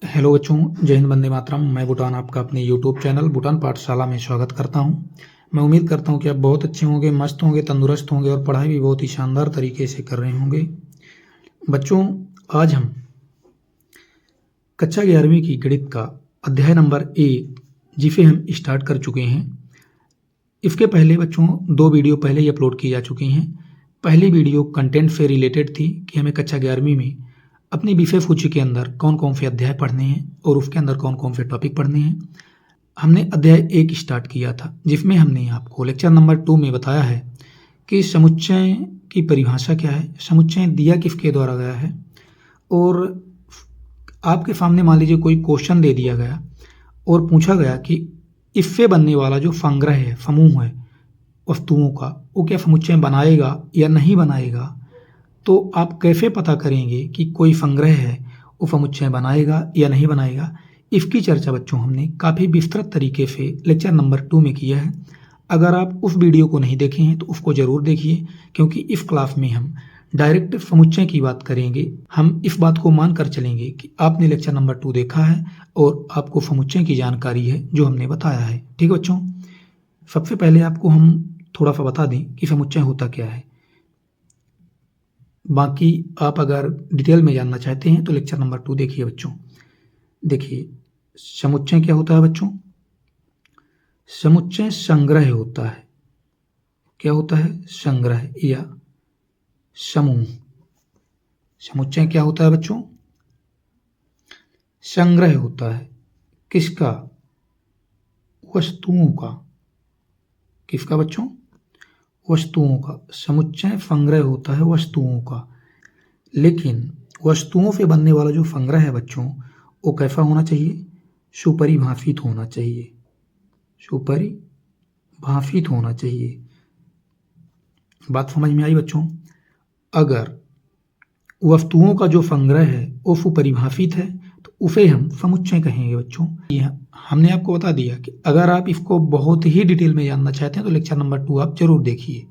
Hello बच्चों, जय हिंद, वंदे मातरम। मैं भूटान आपका अपने यूट्यूब चैनल भूटान पाठशाला में स्वागत करता हूं। मैं उम्मीद करता हूं कि आप बहुत अच्छे होंगे, मस्त होंगे, तंदुरुस्त होंगे और पढ़ाई भी बहुत ही शानदार तरीके से कर रहे होंगे। बच्चों, आज हम कक्षा 11वीं की गणित का अध्याय नंबर 1 जिसे हम स्टार्ट कर चुके हैं। इसके पहले बच्चों 2 वीडियो पहले ही अपलोड की जा चुकी हैं। पहली वीडियो कंटेंट से रिलेटेड थी कि हमें कक्षा 11वीं में अपनी विषय सूची के अंदर कौन कौन से अध्याय पढ़ने हैं और उसके अंदर कौन कौन से टॉपिक पढ़ने हैं। हमने अध्याय 1 स्टार्ट किया था, जिसमें हमने आपको लेक्चर नंबर 2 में बताया है कि समुच्चय की परिभाषा क्या है, समुच्चय दिया किसके द्वारा गया है, और आपके सामने मान लीजिए कोई क्वेश्चन दे दिया गया और पूछा गया कि इससे बनने वाला जो संग्रह है, समूह है वस्तुओं का, वो क्या समुच्चय बनाएगा या नहीं बनाएगा। तो आप कैसे पता करेंगे कि कोई संग्रह है वो समुच्चय बनाएगा या नहीं बनाएगा। इसकी चर्चा बच्चों हमने काफ़ी विस्तृत तरीके से लेक्चर नंबर 2 में किया है। अगर आप उस वीडियो को नहीं देखे हैं तो उसको ज़रूर देखिए, क्योंकि इस क्लास में हम डायरेक्ट समुच्चय की बात करेंगे। हम इस बात को मान कर चलेंगे कि आपने लेक्चर नंबर 2 देखा है और आपको समुच्चय की जानकारी है जो हमने बताया है। ठीक है बच्चों, सबसे पहले आपको हम थोड़ा सा बता दें कि समुच्चय होता क्या है। बाकी आप अगर डिटेल में जानना चाहते हैं तो लेक्चर नंबर 2 देखिए बच्चों। देखिए, समुच्चय क्या होता है बच्चों। समुच्चय संग्रह होता है। क्या होता है? संग्रह या समूह। समुच्चय क्या होता है बच्चों? संग्रह होता है। किसका? वस्तुओं का। किसका बच्चों? वस्तुओं का। समुच्चय संग्रह होता है वस्तुओं का। लेकिन वस्तुओं से बनने वाला जो संग्रह है बच्चों, वो कैसा होना चाहिए? सुपरिभाषित होना चाहिए। सुपरिभाषित होना चाहिए। बात समझ में आई बच्चों? अगर वस्तुओं का जो संग्रह है वो सुपरिभाषित है तो उसे हम समुच्चय कहेंगे बच्चों। हमने आपको बता दिया कि अगर आप इसको बहुत ही डिटेल में जानना चाहते हैं तो लेक्चर नंबर 2 आप जरूर देखिए।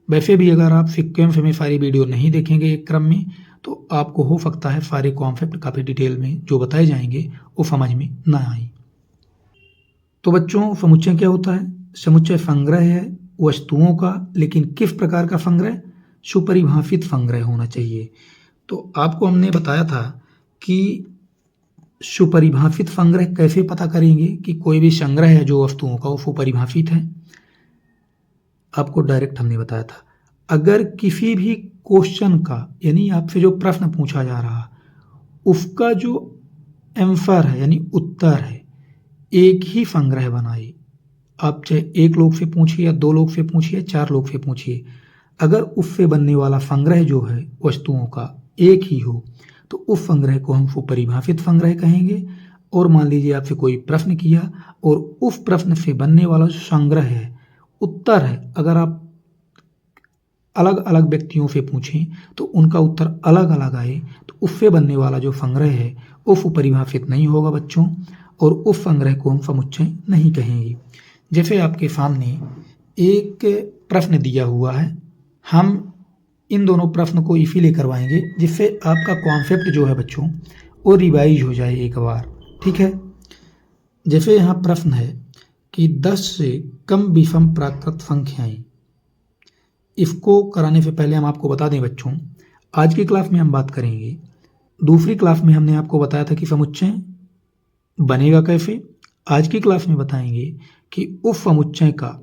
वैसे भी अगर आप सीक्वेंस में सारी वीडियो नहीं देखेंगे एक क्रम में तो आपको हो सकता है सारे कॉन्सेप्ट काफ़ी डिटेल में जो बताए जाएंगे वो समझ में ना आए। तो बच्चों, समुच्चय क्या होता है? समुच्चय संग्रह है वस्तुओं का, लेकिन किस प्रकार का संग्रह? सुपरिभाषित संग्रह होना चाहिए। तो आपको हमने बताया था कि सुपरिभाषित संग्रह कैसे पता करेंगे कि कोई भी संग्रह है जो वस्तुओं का वो सुपरिभाषित है। आपको डायरेक्ट हमने बताया था, अगर किसी भी क्वेश्चन का, यानी आपसे जो प्रश्न पूछा जा रहा, उसका जो आंसर है यानी उत्तर है, एक ही संग्रह बनाए। आप चाहे 1 लोग से पूछिए या 2 लोग से पूछिए, 4 लोग से पूछिए, अगर उससे बनने वाला संग्रह जो है वस्तुओं का एक ही हो तो उस संग्रह को हम सुपरिभाषित संग्रह कहेंगे। और मान लीजिए आपसे कोई प्रश्न किया और उस प्रश्न से बनने वाला जो संग्रह है, उत्तर है, अगर आप अलग अलग व्यक्तियों से पूछें तो उनका उत्तर अलग अलग आए तो उससे बनने वाला जो संग्रह है वो सुपरिभाषित नहीं होगा बच्चों, और उस संग्रह को हम समुच्चय नहीं कहेंगे। जैसे आपके सामने एक प्रश्न दिया हुआ है, हम इन दोनों प्रश्न को इसीलिए करवाएंगे जिससे आपका कॉन्सेप्ट जो है बच्चों वो रिवाइज हो जाए एक बार। ठीक है, जैसे यहाँ प्रश्न है कि 10 से कम विषम प्राकृत संख्याएं। इसको कराने से पहले हम आपको बता दें बच्चों, आज की क्लास में हम बात करेंगे। दूसरी क्लास में हमने आपको बताया था कि समुच्चय बनेगा कैसे। आज की क्लास में बताएंगे कि उस समुच्चय का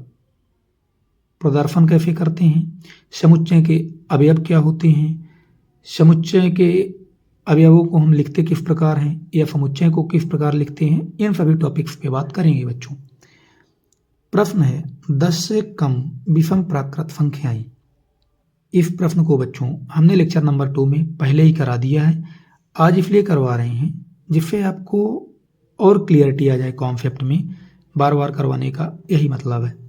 प्रदर्शन कैसे करते हैं, समुच्चय के अवयव क्या होते हैं, समुच्चय के अवयवों को हम लिखते किस प्रकार हैं या समुच्चय को किस प्रकार लिखते हैं, इन सभी टॉपिक्स पे बात करेंगे बच्चों। प्रश्न है 10 से कम विषम प्राकृत संख्याएं। इस प्रश्न को बच्चों हमने लेक्चर नंबर 2 में पहले ही करा दिया है, आज इसलिए करवा रहे हैं जिससे आपको और क्लियरिटी आ जाए कॉन्सेप्ट में। बार बार करवाने का यही मतलब है।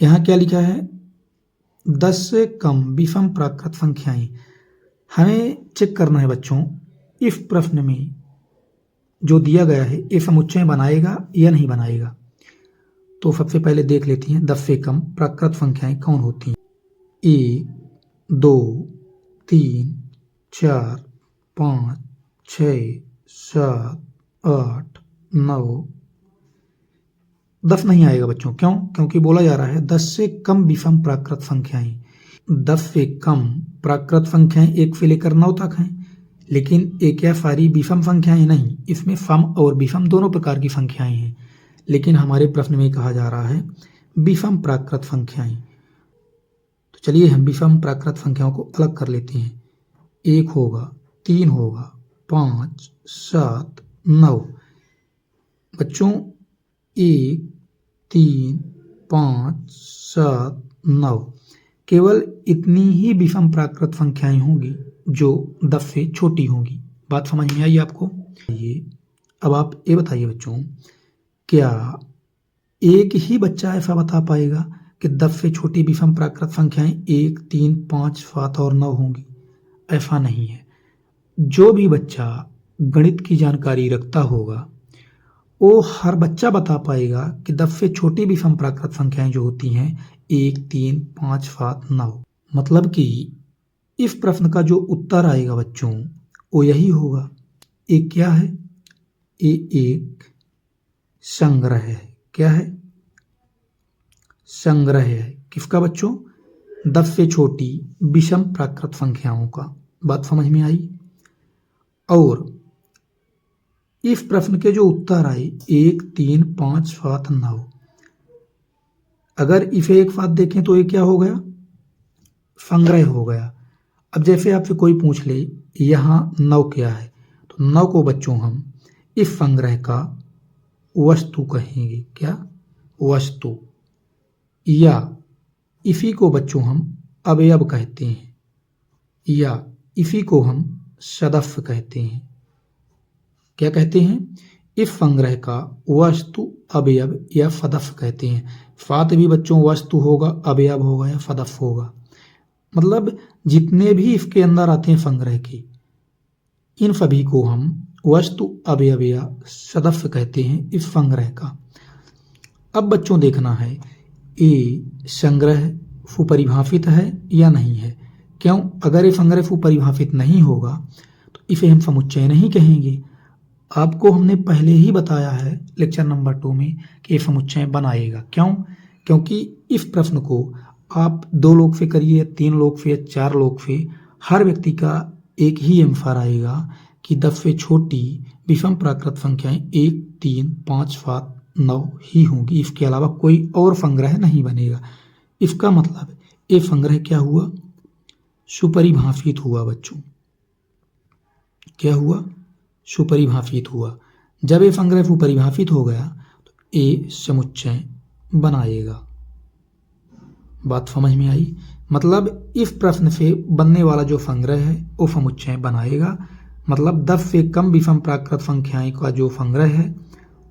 यहाँ क्या लिखा है? 10 से कम विषम प्राकृत संख्याएं। हमें चेक करना है बच्चों, इस प्रश्न में जो दिया गया है ये समुच्चय बनाएगा या नहीं बनाएगा। तो सबसे पहले देख लेते हैं 10 से कम प्राकृत संख्याएं कौन होती हैं। 1, 2, 3, 4, 5, 6, 7, 8, 9, 10 नहीं आएगा बच्चों। क्यों? क्योंकि बोला जा रहा है 10 से कम विषम प्राकृत संख्याएं। 10 से कम प्राकृत संख्याएं 1 से लेकर 9 तक हैं, लेकिन एक या सारी विषम संख्याएं नहीं, इसमें सम और विषम दोनों प्रकार की संख्याएं हैं। लेकिन हमारे प्रश्न में कहा जा रहा है विषम प्राकृत संख्याएं। तो चलिए हम विषम प्राकृत संख्याओं को अलग कर लेते हैं। 1 होगा, 3 होगा, 5, 7, 9। बच्चों 1, 3, 5, 7, 9 केवल इतनी ही विषम प्राकृत संख्याएं होंगी जो 10 से छोटी होंगी। बात समझ में आई आपको? ये अब आप ये बताइए बच्चों, क्या एक ही बच्चा ऐसा बता पाएगा कि 10 से छोटी विषम प्राकृत संख्याएं 1, 3, 5, 7 और 9 होंगी? ऐसा नहीं है। जो भी बच्चा गणित की जानकारी रखता होगा वो हर बच्चा बता पाएगा कि 10 से छोटी विषम प्राकृत संख्याएं जो होती हैं 1, 3, 5, 7, 9। मतलब कि इस प्रश्न का जो उत्तर आएगा बच्चों वो यही होगा। एक क्या है? ये एक संग्रह है। क्या है? संग्रह है। किसका बच्चों? 10 से छोटी विषम प्राकृत संख्याओं का। बात समझ में आई? और इस प्रश्न के जो उत्तर आए 1, 3, 5, 7, 9, अगर इसे एक साथ देखें तो ये क्या हो गया? संग्रह हो गया। अब जैसे आपसे कोई पूछ ले यहाँ 9 क्या है, तो 9 को बच्चों हम इस संग्रह का वस्तु कहेंगे। क्या? वस्तु। या इसी को बच्चों हम अवयव कहते हैं, या इसी को हम सदस्य कहते हैं। क्या कहते हैं? इस संग्रह का वस्तु, अवयव या सदस्य कहते हैं। साथ भी बच्चों वस्तु होगा, अवयव होगा या सदस्य होगा। मतलब जितने भी इसके अंदर आते हैं संग्रह के, इन सभी को हम वस्तु, अवयव या सदस्य कहते हैं इस संग्रह का। अब बच्चों देखना है ये संग्रह सुपरिभाषित है या नहीं है। क्यों? अगर ये संग्रह सुपरिभाषित नहीं होगा तो इसे हम समुच्चय नहीं कहेंगे। आपको हमने पहले ही बताया है लेक्चर नंबर 2 में कि ये समुच्चय बनाएगा। क्यों? क्योंकि इस प्रश्न को आप 2 लोग से करिए, 3 लोग से, 4 लोग से, हर व्यक्ति का एक ही आंसर आएगा कि 10 से छोटी विषम प्राकृत संख्याएं 1, 3, 5, 7, 9 ही होंगी। इसके अलावा कोई और संग्रह नहीं बनेगा। इसका मतलब ये संग्रह क्या हुआ? सुपरिभाषित हुआ बच्चों। क्या हुआ? सुपरिभाषित हुआ। जब ये संग्रह सुपरिभाषित हो गया तो ये समुच्चय बनाएगा। बात समझ में आई? मतलब इस प्रश्न से बनने वाला जो संग्रह है वो समुच्चय बनाएगा। मतलब 10 से कम विषम प्राकृत संख्याएं का जो संग्रह है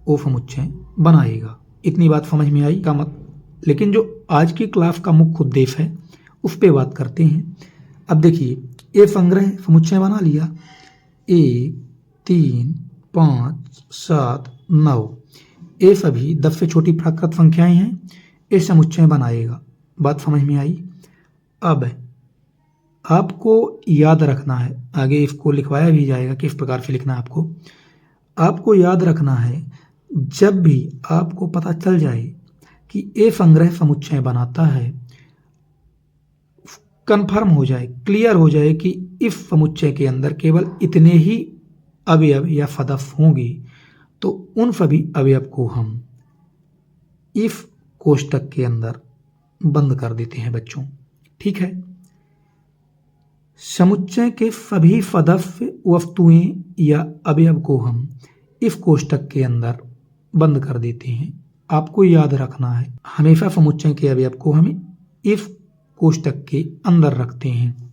वो समुच्चय बनाएगा। इतनी बात समझ में आई का मत। लेकिन जो आज की क्लास का मुख्य उद्देश्य है उस पर बात करते हैं। अब देखिए ये संग्रह समुच्चय बना लिया, 1, 3, 5, 7, 9, ये सभी 10 से छोटी प्राकृत संख्याएं हैं, ये समुच्चय बनाएगा। बात समझ में आई? अब आपको याद रखना है, आगे इसको लिखवाया भी जाएगा किस प्रकार से लिखना है आपको याद रखना है। जब भी आपको पता चल जाए कि ये संग्रह समुच्चय बनाता है, कंफर्म हो जाए, क्लियर हो जाए कि इस समुच्चय के अंदर केवल इतने ही अवयव या सदस्य होंगे, तो उन सभी अवयव को हम इफ कोष्टक के अंदर बंद कर देते हैं बच्चों। ठीक है? समुच्चय के सभी सदस्य, वस्तुएं या अवयव को हम इफ कोष्टक के अंदर बंद कर देते हैं। आपको याद रखना है हमेशा समुच्चय के अवयव को हमें इफ कोष्टक के अंदर रखते हैं।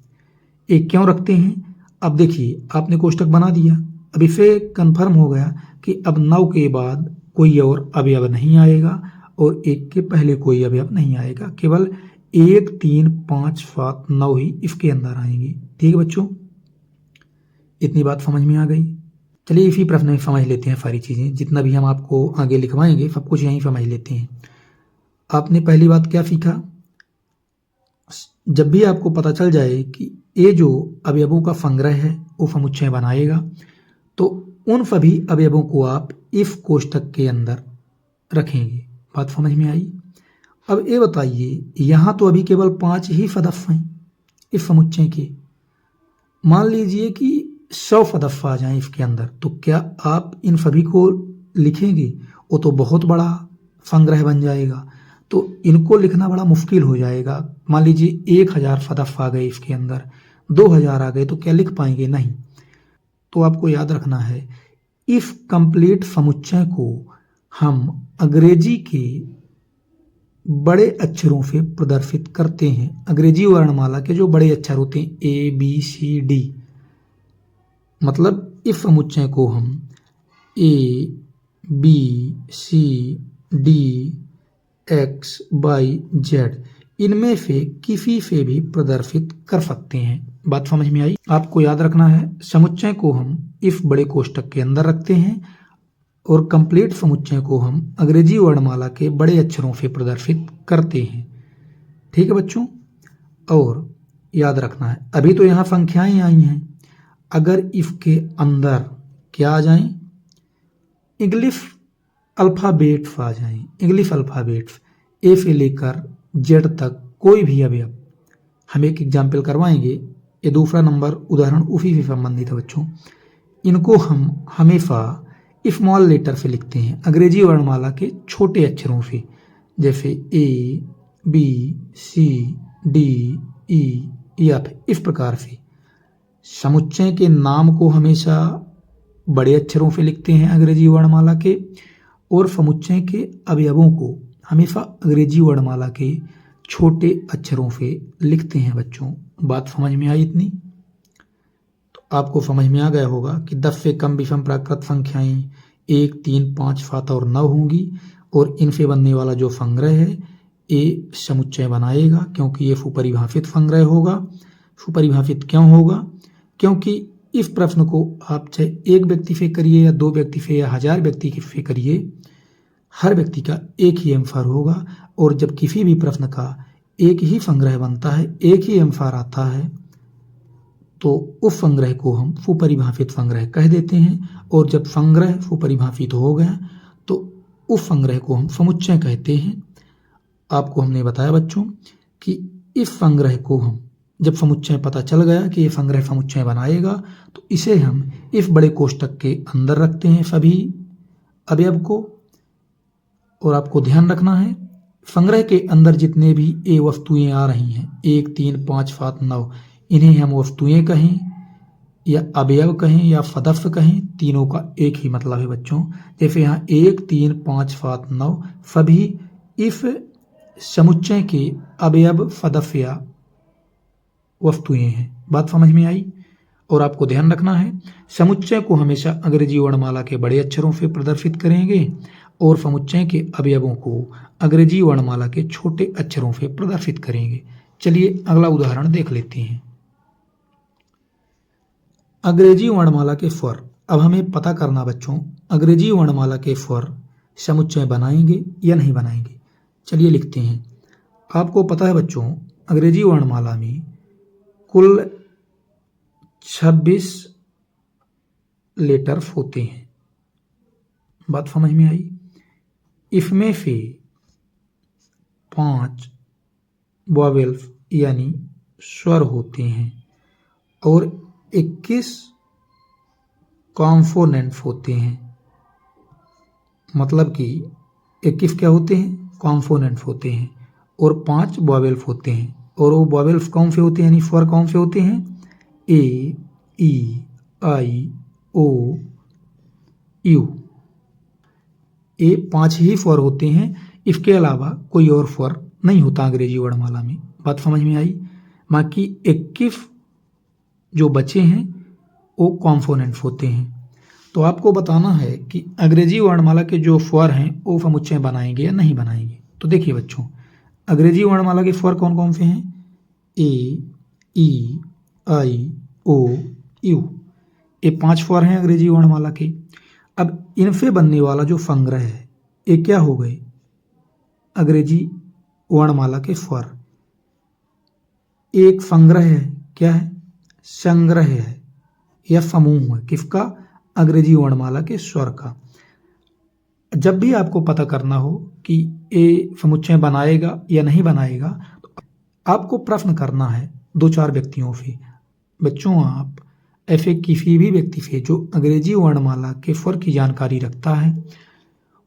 एक क्यों रखते हैं? अब देखिए आपने कोष्टक बना दिया, अब इसे कंफर्म हो गया कि अब 9 के बाद कोई और अवयव नहीं आएगा और 1 के पहले कोई अवयव नहीं आएगा, केवल 1, 3, 5, 7, 9 ही इसके अंदर आएंगे। ठीक है बच्चों? इतनी बात समझ में आ गई? चलिए इसी प्रश्न में समझ लेते हैं सारी चीज़ें। जितना भी हम आपको आगे लिखवाएंगे सब कुछ यहीं समझ लेते हैं। आपने पहली बात क्या सीखा? जब भी आपको पता चल जाए कि ये जो अवयवों का संग्रह है वो समुच्चय बनाएगा, तो उन सभी अवयवों को आप इफ कोष्ठक के अंदर रखेंगे। बात समझ में आई? अब ये बताइए, यहाँ तो अभी केवल 5 ही सदस्य हैं इस समुच्चय के। मान लीजिए कि 100 सदस्य आ जाएं इसके अंदर, तो क्या आप इन सभी को लिखेंगे? वो तो बहुत बड़ा संग्रह बन जाएगा, तो इनको लिखना बड़ा मुश्किल हो जाएगा। मान लीजिए 1000 सदस्य आ गए इसके अंदर, 2000 आ गए, तो क्या लिख पाएंगे? नहीं। तो आपको याद रखना है, इस कंप्लीट समुच्चय को हम अंग्रेजी के बड़े अक्षरों से प्रदर्शित करते हैं। अंग्रेजी वर्णमाला के जो बड़े अक्षर होते हैं ABCD, मतलब इस समुच्चय को हम ABCDXYZ इनमें से किसी से भी प्रदर्शित कर सकते हैं। बात समझ में आई? आपको याद रखना है, समुच्चय को हम इस बड़े कोष्ठक के अंदर रखते हैं और कंप्लीट समुच्चय को हम अंग्रेजी वर्णमाला के बड़े अक्षरों से प्रदर्शित करते हैं। ठीक है बच्चों? और याद रखना है, अभी तो यहाँ संख्याएं आई हैं, अगर इसके अंदर क्या आ जाएं? इंग्लिश अल्फ़ाबेट्स आ जाएं। इंग्लिश अल्फ़ाबेट्स ए से लेकर जेड तक कोई भी अवयव, हम एक एग्जाम्पल करवाएंगे। ये दूसरा नंबर उदाहरण उसी से संबंधित है बच्चों। इनको हम हमेशा स्मॉल लेटर से लिखते हैं, अंग्रेजी वर्णमाला के छोटे अक्षरों से, जैसे ABCDEF, इस प्रकार से। समुच्चय के नाम को हमेशा बड़े अक्षरों से लिखते हैं अंग्रेजी वर्णमाला के, और समुच्चय के अवयवों को हमेशा अंग्रेजी वर्णमाला के छोटे अक्षरों से लिखते हैं बच्चों। बात समझ में आई इतनी? तो आपको समझ में आ गया होगा कि 10 से कम विषम प्राकृत संख्याएं 1, 3, 5, 7 और 9 होंगी, और इनसे बनने वाला जो संग्रह है ये समुच्चय बनाएगा, क्योंकि ये सुपरिभाषित संग्रह होगा। सुपरिभाषित क्यों होगा? क्योंकि इस प्रश्न को आप चाहे एक व्यक्ति से करिए या 2 व्यक्ति से या 1000 व्यक्ति से करिए, हर व्यक्ति का एक ही आंसर होगा। और जब किसी भी प्रश्न का एक ही संग्रह बनता है, एक ही आंसर आता है, तो उस संग्रह को हम सुपरिभाषित संग्रह कह देते हैं। और जब संग्रह सुपरिभाषित हो गया तो उस संग्रह को हम समुच्चय कहते हैं। आपको हमने बताया बच्चों कि इस संग्रह को हम, जब समुच्चय पता चल गया कि ये संग्रह समुच्चय बनाएगा, तो इसे हम इस बड़े कोष्ठक के अंदर रखते हैं सभी अवयव को। और आपको ध्यान रखना है, संग्रह के अंदर जितने भी ए वस्तुएं आ रही हैं, 1, 3, 5, 7, 9, इन्हें हम वस्तुएं कहें या अवयव कहें या सदस्य कहें, तीनों का एक ही मतलब है बच्चों। जैसे यहाँ 1, 3, 5, 7, 9 सभी इस समुच्चय के अवयव, सदस्य या वस्तुएं हैं। बात समझ में आई? और आपको ध्यान रखना है, समुच्चय को हमेशा अंग्रेजी वर्णमाला के बड़े अक्षरों से प्रदर्शित करेंगे और समुच्चय के अवयवों को अंग्रेजी वर्णमाला के छोटे अक्षरों से प्रदर्शित करेंगे। चलिए अगला उदाहरण देख लेते हैं। अंग्रेजी वर्णमाला के स्वर। अब हमें पता करना बच्चों, अंग्रेजी वर्णमाला के स्वर समुच्चय बनाएंगे या नहीं बनाएंगे। चलिए लिखते हैं। आपको पता है बच्चों, अंग्रेजी वर्णमाला में कुल 26 लेटर्स होते हैं। बात समझ में आई? इसमें से 5 वॉवेल्स यानी स्वर होते हैं और 21 कॉन्फोनेंट्स होते हैं। मतलब कि 21 क्या होते हैं? कॉन्फोनेंट्स होते हैं और 5 वॉवेल्स होते हैं। और वो वॉवेल्स कौन से होते हैं, यानी स्वर कौन से होते हैं? ए, ई, आई, ओ, यू। ये 5 ही स्वर होते हैं, इसके अलावा कोई और स्वर नहीं होता अंग्रेजी वर्णमाला में। बात समझ में आई? बाकी 21 जो बचे हैं वो कॉन्फोनेंट्स होते हैं। तो आपको बताना है कि अंग्रेजी वर्णमाला के जो स्वर हैं वो समुच्चय बनाएंगे या नहीं बनाएंगे। तो देखिए बच्चों, अंग्रेजी वर्णमाला के स्वर कौन कौन से हैं? ए, ई, आई, ओ, यू। ये 5 स्वर हैं अंग्रेजी वर्णमाला के। अब इनसे बनने वाला जो संग्रह है, ये क्या हो गए? अंग्रेजी वर्णमाला के स्वर। एक संग्रह है, क्या है? संग्रह है या समूह है। किसका? अंग्रेजी वर्णमाला के स्वर का। जब भी आपको पता करना हो कि ये समुच्चय बनाएगा या नहीं बनाएगा, तो आपको प्रश्न करना है 2-4 व्यक्तियों से। बच्चों, आप ऐसे किसी भी व्यक्ति से जो अंग्रेजी वर्णमाला के स्वर की जानकारी रखता है,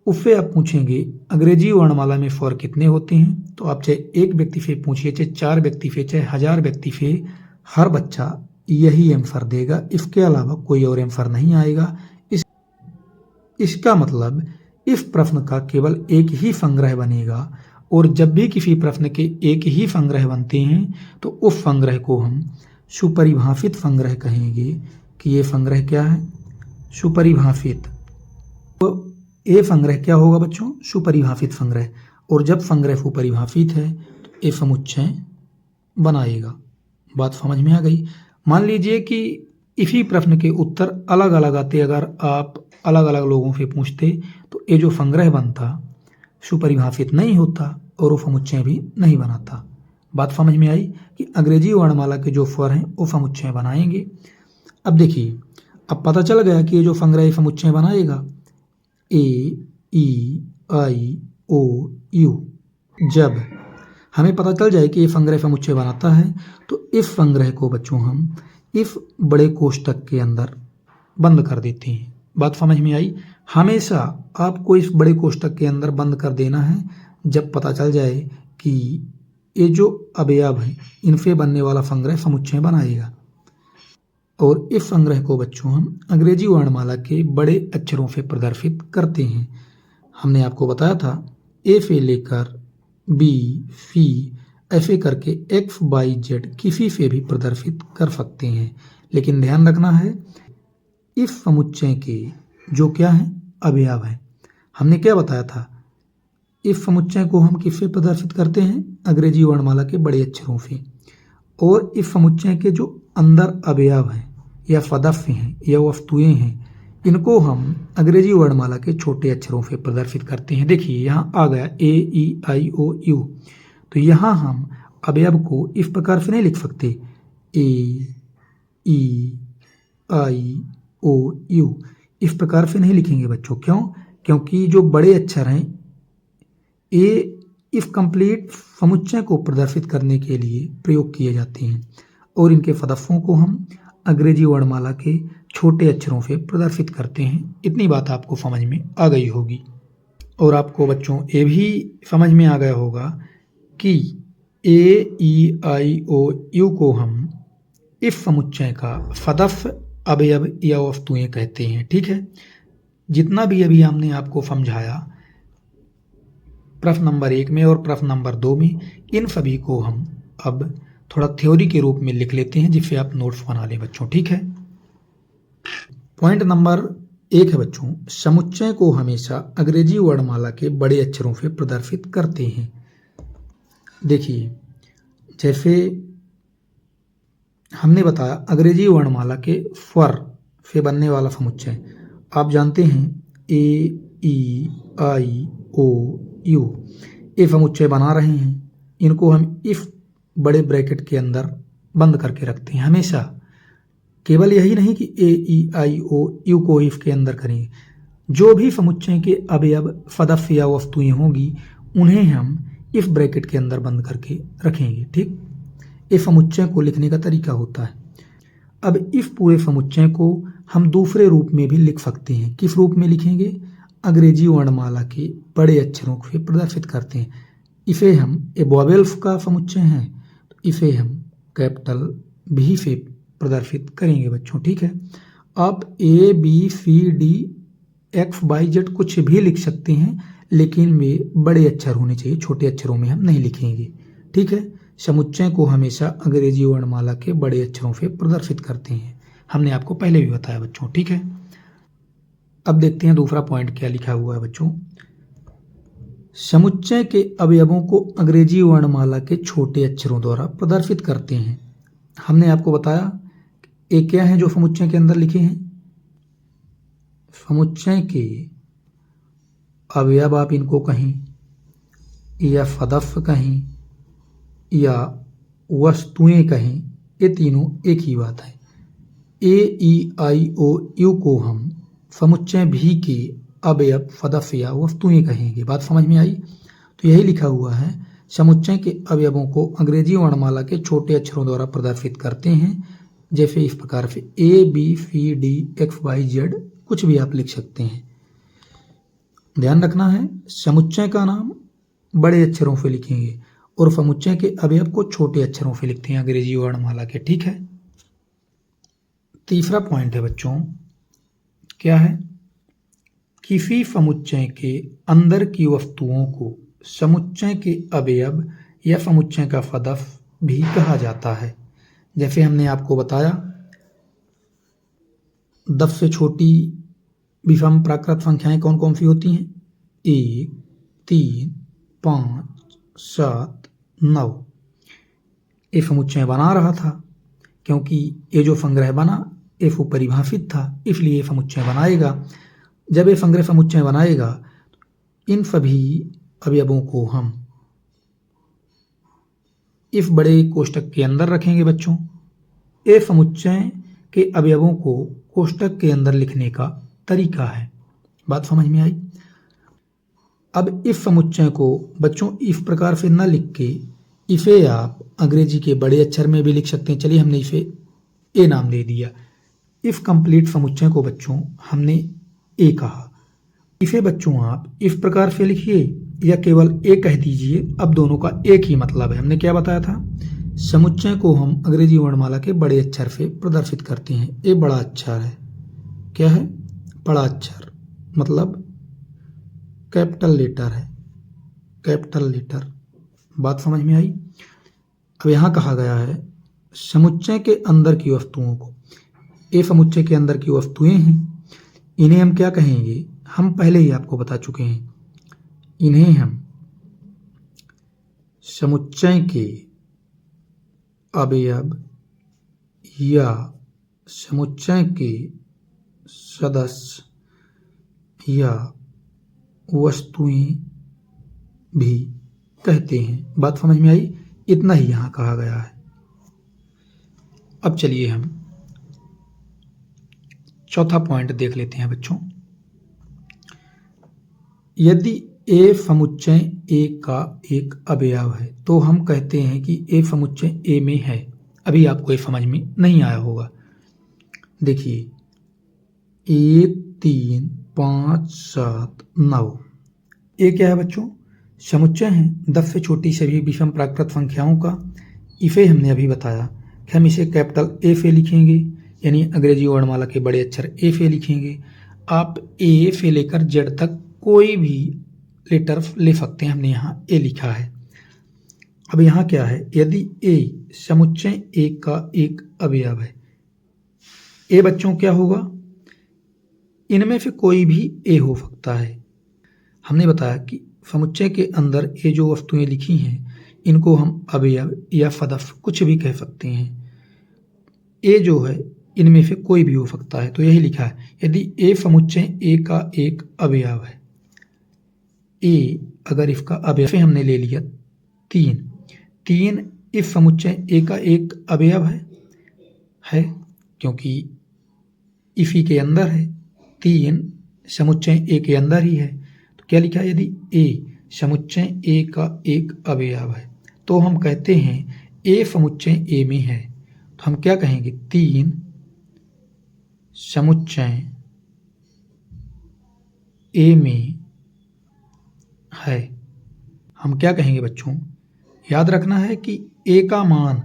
उससे आप पूछेंगे अंग्रेजी वर्णमाला में स्वर कितने होते हैं। तो आप चाहे एक व्यक्ति से पूछिए, चाहे 4 व्यक्ति से, चाहे 1000 व्यक्ति से, हर बच्चा यही आंसर देगा। इसके अलावा कोई और आंसर नहीं आएगा। इसका मतलब इस प्रश्न का केवल एक ही संग्रह बनेगा, और जब भी किसी प्रश्न के एक ही संग्रह बनते हैं तो उस संग्रह को हम सुपरिभाषित संग्रह कहेंगे। कि ये संग्रह क्या है? सुपरिभाषित। तो ये संग्रह क्या होगा बच्चों? सुपरिभाषित संग्रह। और जब संग्रह सुपरिभाषित है तो ये समुच्चय बनाएगा। बात समझ में आ गई? मान लीजिए कि इसी प्रश्न के उत्तर अलग अलग आते, अगर आप अलग अलग लोगों से पूछते तो ये जो संग्रह बनता सुपरिभाषित नहीं होता और वो समुच्चय भी नहीं बनाता। बात समझ में आई कि अंग्रेजी वर्णमाला के जो स्वर हैं वो समुच्चय बनाएंगे। अब देखिए, अब पता चल गया कि ये जो संग्रह समुच्चय बनाएगा ए, ई, आई, ओ, यू। जब हमें पता चल जाए कि ये संग्रह समुच्चय बनाता है तो इस संग्रह को बच्चों हम इस बड़े कोष्ठक के अंदर बंद कर देते हैं। बात समझ में आई? हमेशा आपको इस बड़े कोष्ठक के अंदर बंद कर देना है जब पता चल जाए कि ये जो अवयव हैं इनसे बनने वाला संग्रह समुच्चय बनाएगा। और इस संग्रह को बच्चों हम अंग्रेजी वर्णमाला के बड़े अक्षरों से प्रदर्शित करते हैं। हमने आपको बताया था ए से लेकर बी, सी ऐसे करके एक्स, वाई, जेड किसी से भी प्रदर्शित कर सकते हैं। लेकिन ध्यान रखना है इस समुच्चय के जो क्या है अवयव है। हमने क्या बताया था? इस समुच्चय को हम किससे प्रदर्शित करते हैं? अंग्रेजी वर्णमाला के बड़े अक्षरों से। और इस समुच्चय के जो अंदर अवयव हैं या सदस्य हैं या वस्तुएं हैं, इनको हम अंग्रेजी वर्णमाला के छोटे अक्षरों से प्रदर्शित करते हैं। देखिए यहाँ आ गया ए, ई, आई, ओ, यू। तो यहाँ हम अवयव को इस प्रकार से नहीं लिख सकते ए, ई, आई, ओ, यू। इस प्रकार से नहीं लिखेंगे बच्चों। क्यों? क्योंकि जो बड़े अक्षर हैं ये इस कंप्लीट समुच्चय को प्रदर्शित करने के लिए प्रयोग किए जाते हैं और इनके सदस्यों को हम अंग्रेजी वर्णमाला के छोटे अक्षरों से प्रदर्शित करते हैं। इतनी बात आपको समझ में आ गई होगी। और आपको बच्चों ये भी समझ में आ गया होगा कि ए, ई, आई, ओ, यू को हम इस समुच्चय का सदस्य, अवयव या वस्तुएं कहते हैं। ठीक है? जितना भी अभी हमने आपको समझाया प्रश्न नंबर 1 में और प्रश्न नंबर 2 में, इन सभी को हम अब थोड़ा थ्योरी के रूप में लिख लेते हैं जिससे आप नोट्स बना लें बच्चों। ठीक है? पॉइंट नंबर 1 है बच्चों, समुच्चय को हमेशा अंग्रेजी वर्णमाला के बड़े अक्षरों से प्रदर्शित करते हैं। देखिए, जैसे हमने बताया अंग्रेजी वर्णमाला के स्वर से बनने वाला समुच्चय आप जानते हैं ए, ई, आई, ओ, यू। ये समुच्चय बना रहे हैं, इनको हम इस बड़े ब्रैकेट के अंदर बंद करके रखते हैं हमेशा। केवल यही नहीं कि ए, ई, आई, ओ, यू को इसके अंदर करेंगे, जो भी समुच्चय के अवयव, सदस्य या वस्तुएं होंगी उन्हें हम इस ब्रैकेट के अंदर बंद करके रखेंगे। ठीक? इस समुच्चय को लिखने का तरीका होता है। अब इस पूरे समुच्चय को हम दूसरे रूप में भी लिख सकते हैं। किस रूप में लिखेंगे? अंग्रेजी वर्णमाला के बड़े अक्षरों से प्रदर्शित करते हैं। इसे हम वोवेल्स का समुच्चय है तो इसे हम कैपिटल भी से प्रदर्शित करेंगे बच्चों। ठीक है? आप ए, बी, सी, डी, एक्स, वाई, जेड कुछ भी लिख सकते हैं, लेकिन वे बड़े अक्षर होने चाहिए, छोटे अक्षरों में हम नहीं लिखेंगे। ठीक है? समुच्चय को हमेशा अंग्रेजी वर्णमाला के बड़े अक्षरों से प्रदर्शित करते हैं। हमने आपको पहले भी बताया बच्चों। ठीक है? अब देखते हैं दूसरा पॉइंट क्या लिखा हुआ है बच्चों। समुच्चय के अवयवों को अंग्रेजी वर्णमाला के छोटे अक्षरों द्वारा प्रदर्शित करते हैं। हमने आपको बताया ये क्या है जो समुच्चय के अंदर लिखे हैं। समुच्चय के अवयव आप इनको कहें या सदस्य कहें या वस्तुएं कहें, ये तीनों एक ही बात है। ए, ई, आई, ओ, यू को हम समुच्चय भी के अवयव फदफ या वस्तुएं कहेंगे। बात समझ में आई? तो यही लिखा हुआ है, समुच्चय के अवयवों को अंग्रेजी वर्णमाला के छोटे अक्षरों द्वारा प्रदर्शित करते हैं, जैसे इस प्रकार से ABCD XYZ, कुछ भी आप लिख सकते हैं। ध्यान रखना है, समुच्चय का नाम बड़े अक्षरों से लिखेंगे और समुच्चय के अवयव को छोटे अक्षरों से लिखते हैं अंग्रेजी वर्णमाला के। ठीक है। तीसरा पॉइंट है बच्चों, क्या है? किसी समुच्चय के अंदर की वस्तुओं को समुच्चय के अवयव या समुच्चय का सदस्य भी कहा जाता है। जैसे हमने आपको बताया, 10 से छोटी विषम प्राकृत संख्याएं कौन कौन सी होती हैं? 1, 3, 5, 7, 9। ये समुच्चय बना रहा था, क्योंकि ये जो संग्रह बना ये परिभाषित था, इसलिए ये समुच्चय बनाएगा। जब ये संग्रह समुच्चय बनाएगा, इन सभी अवयवों को हम इस बड़े कोष्टक के अंदर रखेंगे बच्चों। ये समुच्चय के अवयवों को कोष्टक के अंदर लिखने का तरीका है। बात समझ में आई? अब इस समुच्चय को बच्चों इस प्रकार से न लिख के इसे आप अंग्रेजी के बड़े अक्षर में भी लिख सकते हैं। चलिए, हमने इसे ए नाम दे दिया। इस कंप्लीट समुच्चय को बच्चों हमने ए कहा। इसे बच्चों आप इस प्रकार से लिखिए या केवल ए कह दीजिए, अब दोनों का एक ही मतलब है। हमने क्या बताया था? समुच्चय को हम अंग्रेजी वर्णमाला के बड़े अक्षर से प्रदर्शित करते हैं। ए बड़ा अक्षर है। क्या है? बड़ा अक्षर, मतलब कैपिटल लेटर है, कैपिटल लेटर। बात समझ में आई? अब यहाँ कहा गया है समुच्चय के अंदर की वस्तुओं को, ये समुच्चय के अंदर की वस्तुएं हैं, इन्हें हम क्या कहेंगे? हम पहले ही आपको बता चुके हैं, इन्हें हम समुच्चय के अवयव या समुच्चय के सदस्य या वस्तुएं भी कहते हैं। बात समझ में आई? इतना ही यहाँ कहा गया है। अब चलिए हम चौथा पॉइंट देख लेते हैं बच्चों। यदि ए समुच्चय ए का एक अवयव है तो हम कहते हैं कि ए समुच्चय ए में है। अभी आपको ये समझ में नहीं आया होगा। देखिए, 1, 3, 5, 7, 9, ये क्या है बच्चों? समुच्चय है 10 से छोटी सभी विषम प्राकृत संख्याओं का। इसे हमने अभी बताया कि हम इसे कैपिटल ए से लिखेंगे, यानी अंग्रेजी वर्णमाला के बड़े अक्षर ए से लिखेंगे। आप ए से लेकर जेड तक कोई भी लेटर ले सकते हैं, हमने यहाँ ए लिखा है। अब यहाँ क्या है? यदि ए समुच्चय ए का एक अवयव है, ए बच्चों क्या होगा? इनमें से कोई भी ए हो सकता है। हमने बताया कि समुच्चय के अंदर ये जो वस्तुएं लिखी हैं, इनको हम अवयव या सदस्य कुछ भी कह सकते हैं। ए जो है इनमें से कोई भी हो सकता है, तो यही लिखा है। यदि ए समुच्चय ए का एक अवयव है, ए अगर इसका अवयव हमने ले लिया 3 इस समुच्चय ए का एक अवयव है क्योंकि इसी के अंदर है। 3 समुच्चय ए के अंदर ही है, तो क्या लिखा है? यदि ए समुच्चय ए का एक अवयव है तो हम कहते हैं ए समुच्चय ए में है। तो हम क्या कहेंगे? 3 समुच्चय ए में है। हम क्या कहेंगे बच्चों? याद रखना है कि ए का मान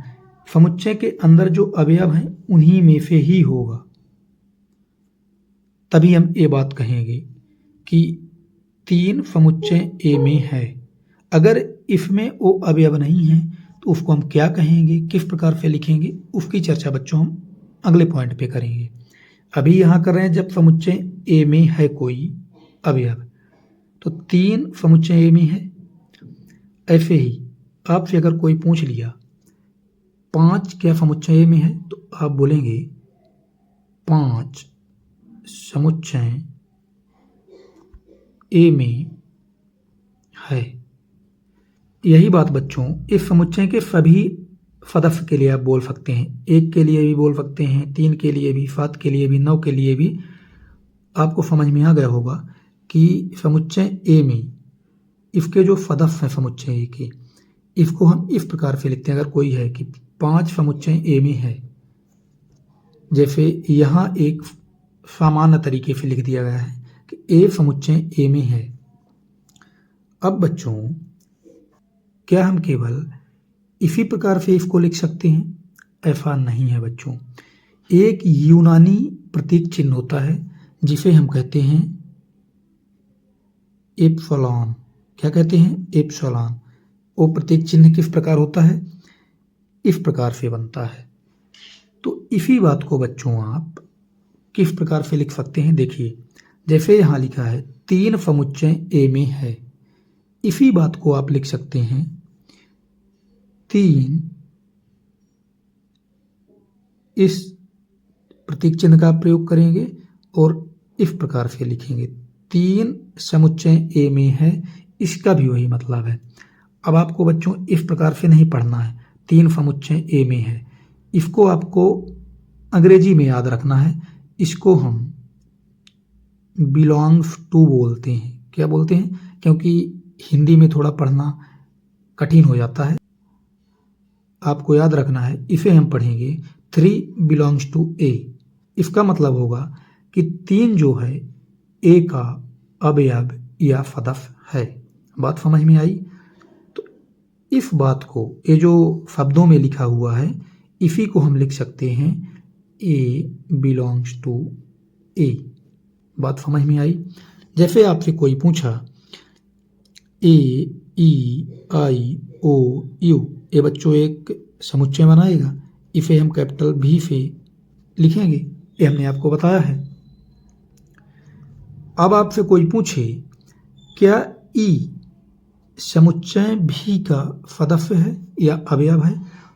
समुच्चय के अंदर जो अवयव हैं उन्हीं में से ही होगा, तभी हम ये बात कहेंगे कि 3 समुच्चय ए में है। अगर इसमें वो अवयव नहीं है तो उसको हम क्या कहेंगे, किस प्रकार से लिखेंगे, उसकी चर्चा बच्चों हम अगले पॉइंट पे करेंगे। अभी यहाँ कर रहे हैं जब समुच्चय ए में है कोई अवयव, तो 3 समुच्चय ए में है। ऐसे ही आपसे अगर कोई पूछ लिया 5 क्या समुच्चय ए में है, तो आप बोलेंगे 5 समुच्चय ए में है। यही बात बच्चों इस समुच्चय के सभी सदस्य के लिए आप बोल सकते हैं। 1 के लिए भी बोल सकते हैं, 3 के लिए भी, 7 के लिए भी, 9 के लिए भी, आपको समझ में आ गया होगा कि समुच्चय ए में इसके जो फदफ हैं समुच्चय ए के, इसको हम इस प्रकार से लिखते हैं। अगर कोई है कि 5 समुच्चय ए में है, जैसे यहाँ एक सामान्य तरीके से लिख दिया गया है कि ए समुच्चय ए में है। अब बच्चों, क्या हम केवल इसी प्रकार से इसको लिख सकते हैं? ऐसा नहीं है बच्चों। एक यूनानी प्रतीक चिन्ह होता है जिसे हम कहते हैं एप्सिलॉन। क्या कहते हैं? एप्सिलॉन। वो प्रतीक चिन्ह किस प्रकार होता है? इस प्रकार से बनता है। तो इसी बात को बच्चों आप किस प्रकार से लिख सकते हैं? देखिए, जैसे यहाँ लिखा है 3 समुच्चय ए में है, इसी बात को आप लिख सकते हैं 3, इस प्रतीक चिन्ह का प्रयोग करेंगे और इस प्रकार से लिखेंगे 3 समुच्चय ए में है, इसका भी वही मतलब है। अब आपको बच्चों इस प्रकार से नहीं पढ़ना है 3 समुच्चय ए में है, इसको आपको अंग्रेजी में याद रखना है। इसको हम बिलोंग्स टू बोलते हैं। क्या बोलते हैं? क्योंकि हिंदी में थोड़ा पढ़ना कठिन हो जाता है। आपको याद रखना है, इसे हम पढ़ेंगे 3 बिलोंग्स टू ए। इसका मतलब होगा कि 3 जो है ए का अवयव या फदफ है। बात समझ में आई? तो इस बात को, ये जो शब्दों में लिखा हुआ है, इसी को हम लिख सकते हैं ए बिलोंग्स टू ए। बात समझ में आई? जैसे आपसे कोई पूछा ए ई आई ओ यू, ये बच्चों एक समुच्चय बनाएगा, इसे हम कैपिटल भी से लिखेंगे, ये हमने आपको बताया है। अब आपसे कोई पूछे क्या ई समुच्चय भी का सदस्य है या अवयव है,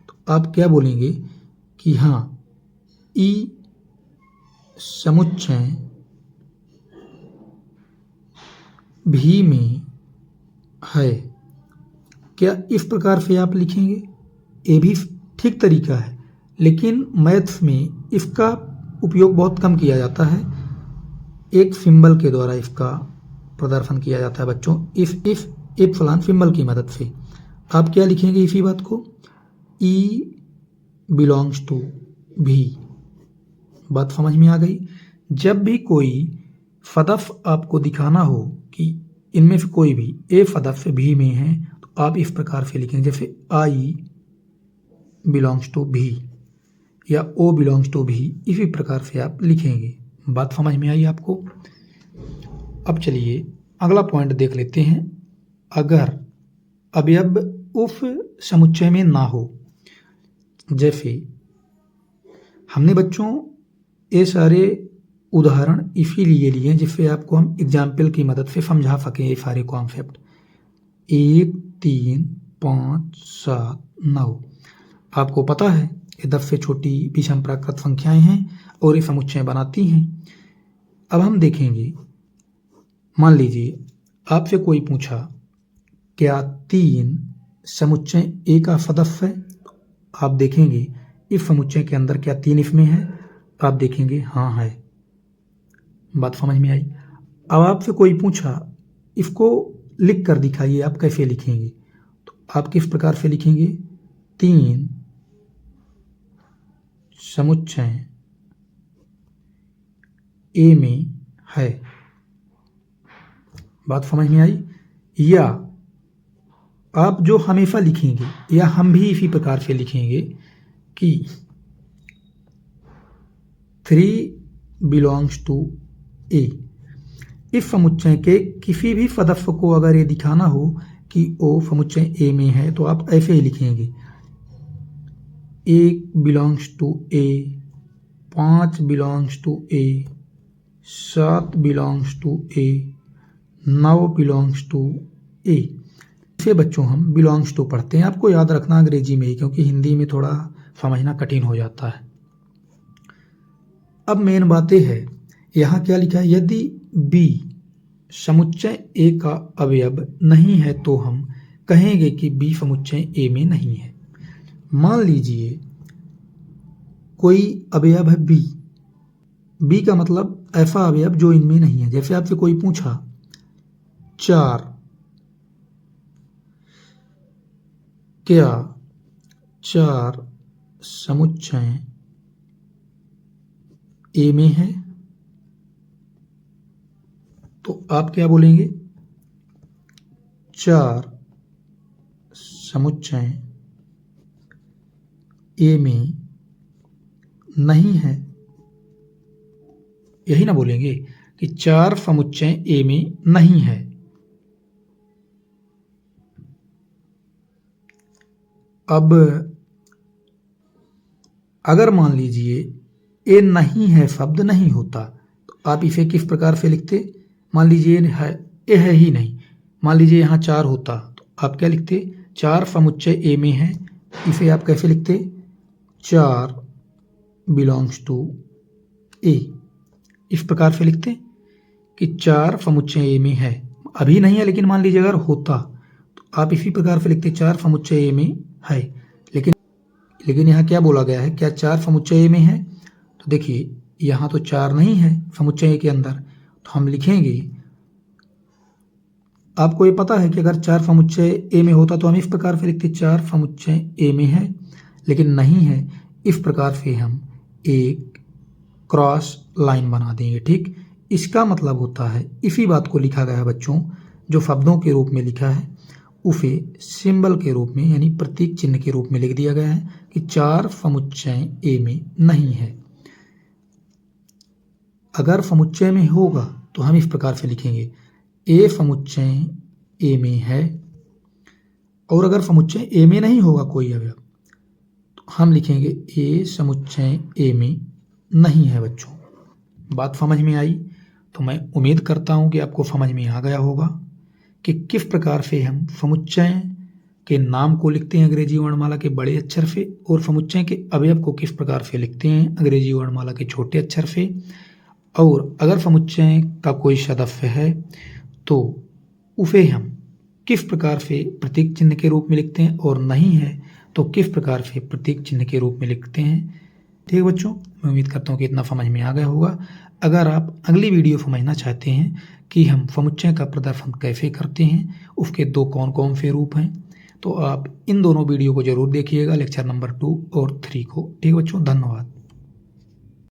तो आप क्या बोलेंगे कि हाँ, ई समुच्चय भी में है। क्या इस प्रकार से आप लिखेंगे? ये भी ठीक तरीका है, लेकिन मैथ्स में इसका उपयोग बहुत कम किया जाता है। एक सिंबल के द्वारा इसका प्रदर्शन किया जाता है बच्चों, इफ एक फलान सिंबल की मदद से। आप क्या लिखेंगे इसी बात को? ई बिलोंग्स टू भी। बात समझ में आ गई? जब भी कोई फदफ आपको दिखाना हो कि इनमें से कोई भी ए फदफ भी में है, तो आप इस प्रकार से लिखेंगे, जैसे आई बिलोंग्स टू भी या ओ बिलोंग्स टू भी, इसी प्रकार से आप लिखेंगे। बात समझ में आई आपको? अब चलिए अगला पॉइंट देख लेते हैं। अगर अवयव उस समुच्चय में ना हो, जैसे हमने बच्चों ये सारे उदाहरण इसीलिए लिए जिससे आपको हम एग्जाम्पल की मदद से समझा सकें ये सारे कॉन्सेप्ट। 1 3 5 7 9, आपको पता है ये 10 से छोटी विषम प्राकृत संख्याएं हैं और ये समुच्चय बनाती हैं। अब हम देखेंगे, मान लीजिए आपसे कोई पूछा क्या 3 समुच्चय ए का सदस्य है, आप देखेंगे इस समुच्चय के अंदर क्या 3 इसमें है, आप देखेंगे हाँ है। बात समझ में आई? अब आपसे कोई पूछा इसको लिख कर दिखाइए, आप कैसे लिखेंगे, तो आप किस प्रकार से लिखेंगे? 3 समुच्चय ए में है। बात समझ में आई? या आप जो हमेशा लिखेंगे, या हम भी इसी प्रकार से लिखेंगे कि 3 बिलोंग्स टू ए। इस समुच्चय के किसी भी सदस्य को अगर ये दिखाना हो कि वो समुच्चय ए में है, तो आप ऐसे ही लिखेंगे 1 belongs to A, 5 belongs to A, 7 belongs to A, 9 belongs to A. इसे बच्चों हम बिलोंग्स टू पढ़ते हैं। आपको याद रखना अंग्रेजी में ही, क्योंकि हिंदी में थोड़ा समझना कठिन हो जाता है। अब मेन बात यह है, यहाँ क्या लिखा है? यदि बी समुच्चय ए का अवयव नहीं है तो हम कहेंगे कि बी समुच्चय ए में नहीं है। मान लीजिए कोई अवयव है बी, बी का मतलब ऐसा अवयव जो इनमें नहीं है। जैसे आपसे कोई पूछा 4 क्या 4 समुच्चय ए में है, तो आप क्या बोलेंगे? 4 समुच्चय ए में नहीं है, यही ना बोलेंगे कि 4 समुच्चय ए में नहीं है। अब अगर मान लीजिए ए नहीं है शब्द नहीं होता, तो आप इसे किस प्रकार से लिखते? मान लीजिए ए है ही नहीं, मान लीजिए यहाँ 4 होता, तो आप क्या लिखते? 4 समुच्चय ए में है, इसे आप कैसे लिखते? 4 बिलोंग्स टू ए। इस प्रकार से लिखते कि 4 समुच्चय ए में है। अभी नहीं है, लेकिन मान लीजिए अगर होता तो आप इसी प्रकार से लिखते 4 समुच्चय ए में है। लेकिन यहाँ क्या बोला गया है? क्या 4 समुच्चय ए में है? तो देखिए यहाँ तो 4 नहीं है समुच्चय ए के अंदर, तो हम लिखेंगे, आपको ये पता है कि अगर 4 समुच्चय ए में होता तो हम इस प्रकार से लिखते 4 समुच्चय ए में है, लेकिन नहीं है। इस प्रकार से हम एक क्रॉस लाइन बना देंगे। ठीक, इसका मतलब होता है इसी बात को लिखा गया है बच्चों, जो शब्दों के रूप में लिखा है उसे सिंबल के रूप में यानी प्रतीक चिन्ह के रूप में लिख दिया गया है कि 4 समुच्चय ए में नहीं है। अगर समुच्चय में होगा तो हम इस प्रकार से लिखेंगे ए समुच्चय ए में है, और अगर समुच्चय ए में नहीं होगा कोई अवयव तो हम लिखेंगे ए समुच्चय ए में नहीं है। बच्चों, बात समझ में आई? तो मैं उम्मीद करता हूँ कि आपको समझ में आ गया होगा कि किस प्रकार से हम समुच्चय के नाम को लिखते हैं अंग्रेजी वर्णमाला के बड़े अक्षर से, और समुच्चय के अवयव को किस प्रकार से लिखते हैं अंग्रेजी वर्णमाला के छोटे अक्षर से। और अगर समुच्चय का कोई सदस्य है तो उसे हम किस प्रकार से प्रतीक चिन्ह के रूप में लिखते हैं, और नहीं है तो किस प्रकार से प्रतीक चिन्ह के रूप में लिखते हैं। ठीक है बच्चों, मैं उम्मीद करता हूँ कि इतना समझ में आ गया होगा। अगर आप अगली वीडियो समझना चाहते हैं कि हम समुच्चय का प्रदर्शन कैसे करते हैं, उसके 2 कौन कौन से रूप हैं, तो आप इन दोनों वीडियो को जरूर देखिएगा, लेक्चर नंबर 2 और 3 को। ठीक है बच्चों, धन्यवाद।